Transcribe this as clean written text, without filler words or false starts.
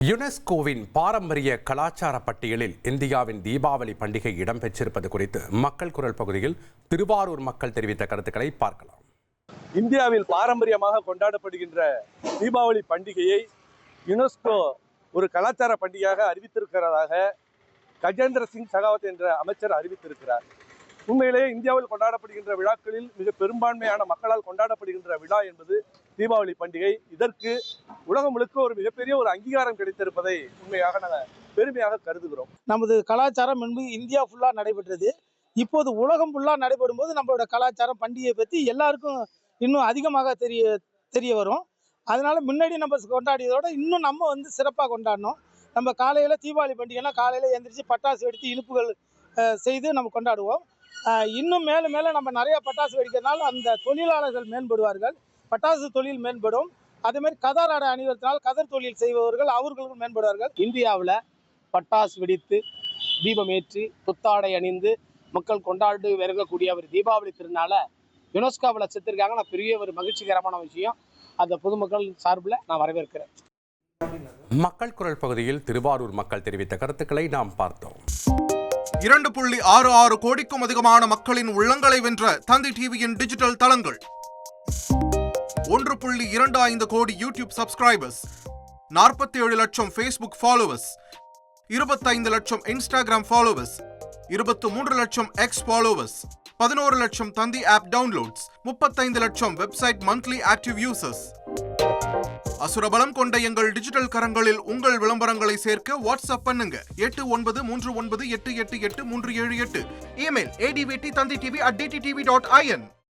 யுனெஸ்கோவின் பாரம்பரிய கலாச்சார பட்டியலில் இந்தியாவின் தீபாவளி பண்டிகை இடம்பெற்றிருப்பது குறித்து மக்கள் குரல் பகுதியில் திருவாரூர் மக்கள் தெரிவித்த கருத்துக்களை பார்க்கலாம். இந்தியாவில் பாரம்பரியமாக கொண்டாடப்படுகின்ற தீபாவளி பண்டிகையை யுனெஸ்கோ ஒரு கலாச்சார பண்டிகையாக அறிவித்திருக்கிறதாக கஜேந்திர சிங் ஷெகாவத் என்ற அமைச்சர் அறிவித்திருக்கிறார். உண்மையிலேயே இந்தியாவில் கொண்டாடப்படுகின்ற விழாக்களில் மிக பெரும்பான்மையான மக்களால் கொண்டாடப்படுகின்ற விழா என்பது தீபாவளி பண்டிகை. இதற்கு உலகம் முழுக்க ஒரு மிகப்பெரிய ஒரு அங்கீகாரம் கிடைத்திருப்பதை உண்மையாக நாங்கள் பெருமையாக கருதுகிறோம். நமது கலாச்சாரம் என்பது இந்தியா ஃபுல்லா நடைபெற்றது. இப்போது உலகம் ஃபுல்லா நடைபெறும் போது நம்மளோட கலாச்சாரம் பண்டிகையை பற்றி எல்லாருக்கும் இன்னும் அதிகமாக தெரிய வரும். அதனால முன்னாடி நம்ம கொண்டாடியதோட இன்னும் நம்ம சிறப்பாக கொண்டாடணும். நம்ம காலையில் தீபாவளி பண்டிகைனா காலையில் எழுந்திரிச்சு பட்டாசு வெடித்து இனிப்புகள் செய்து நம்ம கொண்டாடுவோம். இன்னும் மேலும் மேலும் நம்ம நிறைய பட்டாசு வெடிக்கிறதுனால அந்த தொழிலாளர்கள் மேம்படுவார்கள், பட்டாசு தொழில் மேம்படும். அதே மாதிரி கதர் ஆடை அணிவதனால் கதர் தொழில் செய்பவர்கள் அவர்களுக்கும் மேம்படுவார்கள். இந்தியாவில் பட்டாசு வெடித்து தீபம் ஏற்றி புத்தாடை அணிந்து மக்கள் கொண்டாடி வரக்கூடிய ஒரு தீபாவளி திருநாளை யுனெஸ்கோவில் சேர்த்திருக்காங்க. நான் பெரிய ஒரு மகிழ்ச்சிகரமான விஷயம். அந்த பொதுமக்கள் சார்பில் நான் வரவேற்கிறேன். மக்கள் குரல் பகுதியில் திருவாரூர் மக்கள் தெரிவித்த கருத்துக்களை நாம் பார்த்தோம். 2.66 கோடிக்கும் அதிகமான மக்களின் உள்ளங்களை வென்ற தந்தி டிவியின் டிஜிட்டல் தளங்கள், 1.25 கோடி யூடியூப் சப்ஸ்கிரைபர்ஸ், 47 லட்சம் ஃபேஸ்புக் ஃபாலோவர்ஸ், 25 லட்சம் இன்ஸ்டாகிராம் ஃபாலோவர்ஸ், 23 லட்சம் எக்ஸ் ஃபாலோவர்ஸ், 11 லட்சம் தந்தி ஆப் டவுன்லோட்ஸ், 35 லட்சம் வெப்சைட் மந்த்லி ஆக்டிவ் யூசர்ஸ். அசுரபலம் கொண்ட எங்கள் டிஜிட்டல் கரங்களில் உங்கள் விளம்பரங்களை சேர்க்க வாட்ஸ்அப் பண்ணுங்க 8939888378. Email advt@dttv.in.